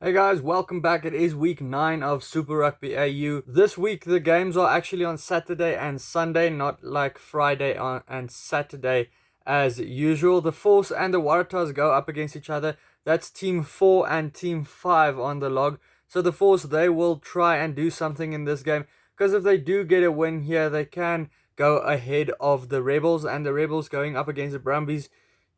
Hey guys, welcome back. It is week 9 of Super Rugby AU. This week the games are actually on Saturday and Sunday, not like Friday and Saturday as usual. The Force and the Waratahs go up against each other. That's Team 4 and Team 5 on the log. So the Force, they will try and do something in this game, because if they do get a win here, they can go ahead of the Rebels, and the Rebels going up against the Brumbies,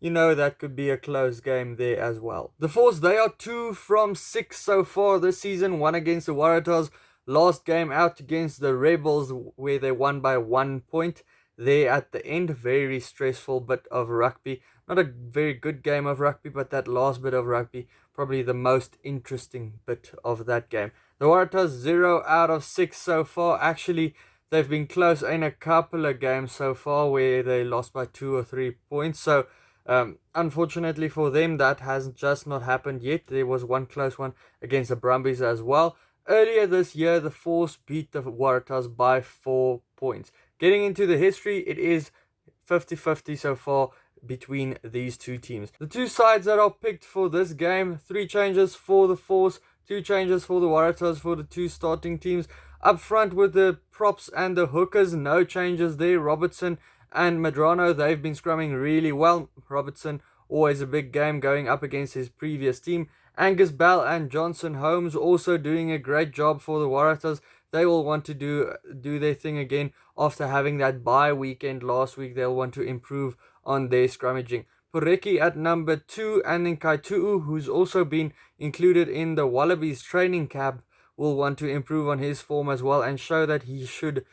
that could be a close game there as well. The Force, they are 2 from 6 so far this season. One against the Waratahs. Last game out against the Rebels, where they won by 1 point. There at the end, very stressful bit of rugby. Not a very good game of rugby, but that last bit of rugby, probably the most interesting bit of that game. The Waratahs 0 out of 6 so far. Actually, they've been close in a couple of games so far where they lost by 2 or 3 points. So unfortunately for them, that has just not happened yet. There was one close one against the Brumbies as well. Earlier this year, the Force beat the Waratahs by 4 points. Getting into the history, it is 50-50 so far between these two teams. The two sides that are picked for this game: 3 changes for the Force, 2 changes for the Waratahs for the two starting teams. Up front with the props and the hookers, no changes there. Robertson and Madrano, they've been scrumming really well. Robertson, always a big game going up against his previous team. Angus Bell and Johnson Holmes also doing a great job for the Waratahs. They will want to do their thing again after having that bye weekend last week. They'll want to improve on their scrummaging. Pureki at number 2, and then Kaitu'u, who's also been included in the Wallabies training camp, will want to improve on his form as well and show that he should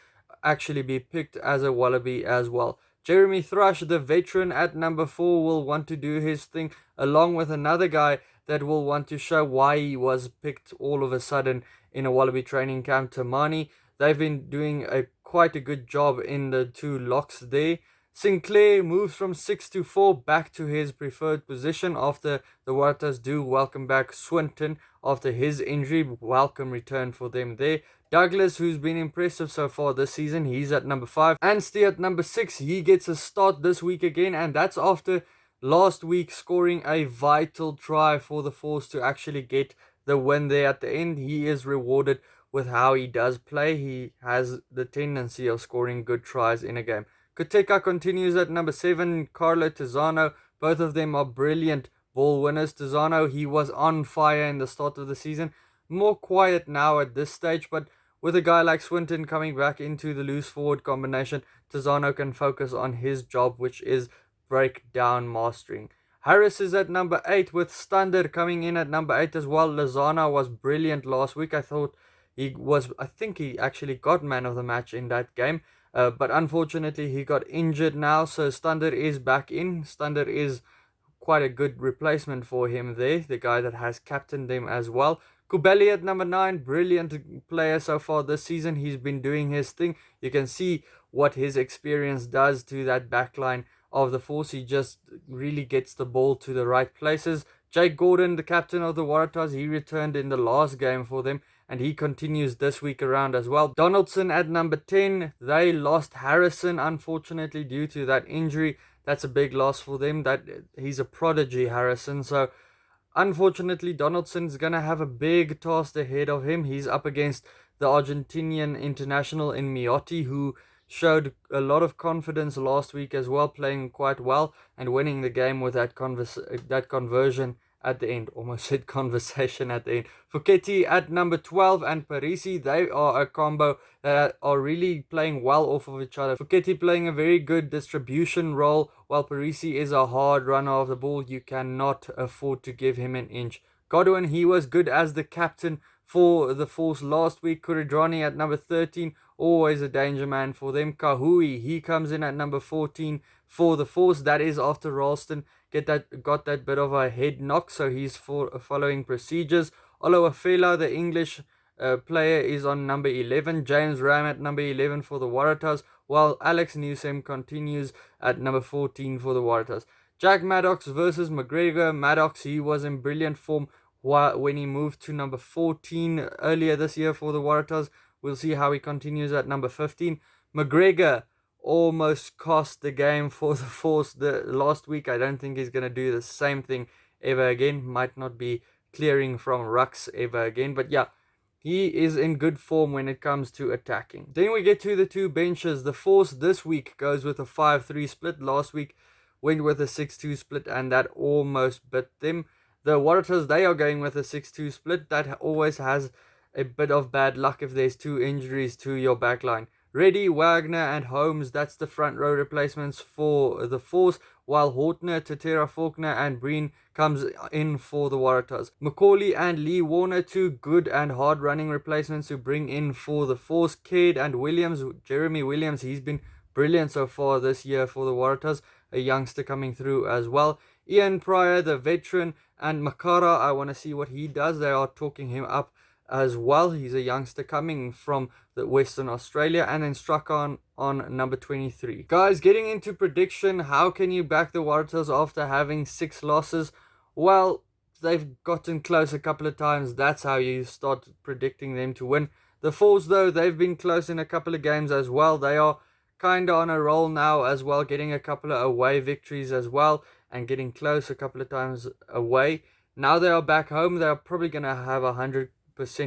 actually be picked as a Wallaby as well. Jeremy Thrush, the veteran at number 4, will want to do his thing, along with another guy that will want to show why he was picked all of a sudden in a Wallaby training camp, Tamani. They've been doing quite a good job in the two locks there. Sinclair moves from 6 to 4 back to his preferred position after the Waratahs do welcome back Swinton after his injury. Welcome return for them there. Douglas, who's been impressive so far this season, he's at number 5. Anstey at number 6, he gets a start this week again, and that's after last week scoring a vital try for the Force to actually get the win there at the end. He is rewarded with how he does play. He has the tendency of scoring good tries in a game. Kuteka continues at number 7. Carlo Tizzano, both of them are brilliant ball winners. Tizzano, he was on fire in the start of the season. More quiet now at this stage, but with a guy like Swinton coming back into the loose forward combination, Tizzano can focus on his job, which is breakdown mastering. Harris is at number 8, with Stander coming in at number 8 as well. Lozana was brilliant last week. I think he actually got man of the match in that game. But unfortunately, he got injured now, so Stander is back in. Stander is quite a good replacement for him there, the guy that has captained them as well. Kubeli at number 9, brilliant player so far this season. He's been doing his thing. You can see what his experience does to that backline of the Force. He just really gets the ball to the right places. Jake Gordon, the captain of the Waratahs, he returned in the last game for them, and he continues this week around as well. Donaldson at number 10. They lost Harrison, unfortunately, due to that injury. That's a big loss for them. That he's a prodigy, Harrison. So unfortunately, Donaldson's gonna have a big task ahead of him. He's up against the Argentinian international in Miotti, who showed a lot of confidence last week as well, playing quite well and winning the game with that conversion at the end. Almost said conversation at the end. Fuketi at number 12 and Parisi, they are a combo that are really playing well off of each other. Fuketi playing a very good distribution role, while Parisi is a hard runner of the ball. You cannot afford to give him an inch. Godwin, he was good as the captain for the Force last week. Kuridrani at number 13, always a danger man for them. Kahui, he comes in at number 14 for the Force. That is after Ralston got that bit of a head knock, so he's following procedures. Olawafela, the English player, is on number 11. James Ram at number 11 for the Waratahs, while Alex Newsom continues at number 14 for the Waratahs. Jack Maddox versus McGregor. Maddox, he was in brilliant form when he moved to number 14 earlier this year for the Waratahs. We'll see how he continues at number 15. McGregor almost cost the game for the Force the last week. I don't think he's going to do the same thing ever again. Might not be clearing from rucks ever again. But yeah, he is in good form when it comes to attacking. Then we get to the two benches. The Force this week goes with a 5-3 split. Last week went with a 6-2 split, and that almost bit them. The Waratahs, they are going with a 6-2 split. That always has a bit of bad luck if there's two injuries to your backline. Reddy, Wagner, and Holmes, that's the front row replacements for the Force, while Hortner, Tatera, Faulkner, and Breen comes in for the Waratahs. Macaulay and Lee Warner, two good and hard running replacements who bring in for the Force. Kidd and Williams, Jeremy Williams, he's been brilliant so far this year for the Waratahs, a youngster coming through as well. Ian Pryor, the veteran, and Makara, I want to see what he does. They are talking him up as well. He's a youngster coming from the Western Australia, and then struck on number 23. Guys, getting into prediction, how can you back the Waratahs after having 6 losses? Well, they've gotten close a couple of times. That's how you start predicting them to win. The Force, though, they've been close in a couple of games as well. They are kind of on a roll now as well, getting a couple of away victories as well, and getting close a couple of times away. Now they are back home. They are probably going to have 100%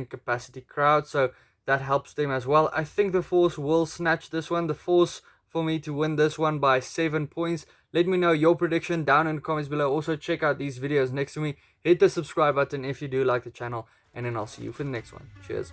capacity crowd, so that helps them as well. I think the Force will snatch this one. The Force for me to win this one by 7 points. Let me know your prediction down in the comments below. Also check out these videos next to me. Hit the subscribe button if you do like the channel, and then I'll see you for the next one. Cheers.